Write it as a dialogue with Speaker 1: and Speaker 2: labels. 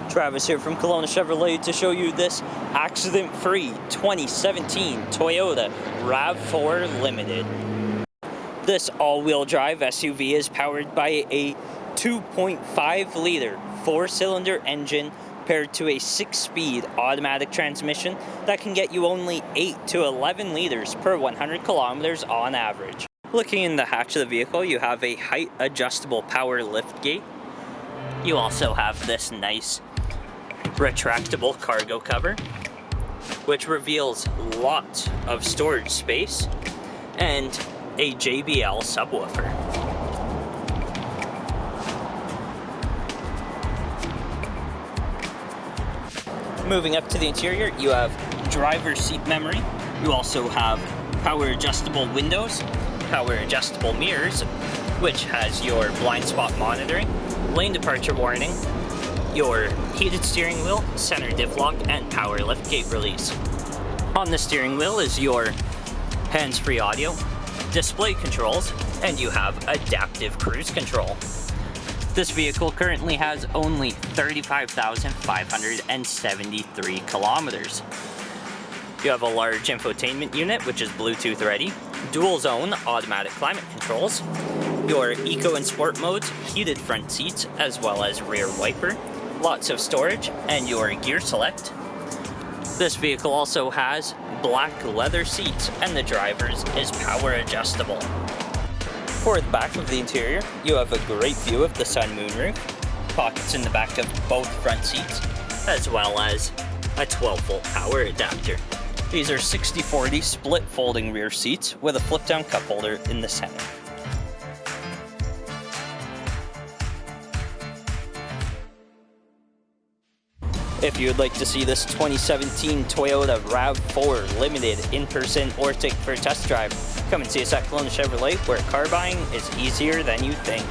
Speaker 1: Travis here from Kelowna Chevrolet to show you this accident-free 2017 Toyota RAV4 Limited. This all-wheel drive SUV is powered by a 2.5-liter 4-cylinder engine paired to a 6-speed automatic transmission that can get you only 8 to 11 liters per 100 kilometers on average. Looking in the hatch of the vehicle, you have a height-adjustable power liftgate. You also have this nice retractable cargo cover, which reveals lots of storage space, and a JBL subwoofer. Moving up to the interior, you have driver's seat memory. You also have power adjustable windows, power adjustable mirrors, which has your blind spot monitoring, lane departure warning, your heated steering wheel, center diff lock, and power liftgate release. On the steering wheel is your hands-free audio, display controls, and you have adaptive cruise control. This vehicle currently has only 35,573 kilometers. You have a large infotainment unit, which is Bluetooth ready, dual zone automatic climate controls, your eco and sport modes, heated front seats, as well as rear wiper, lots of storage, and your gear select. This vehicle also has black leather seats, and the driver's is power adjustable. For the back of the interior, you have a great view of the sun moonroof, pockets in the back of both front seats, as well as a 12-volt power adapter. These are 60/40 split folding rear seats with a flip-down cup holder in the center. If you would like to see this 2017 Toyota RAV4 Limited in person or take for a test drive, come and see us at Kelowna Chevrolet, where car buying is easier than you think.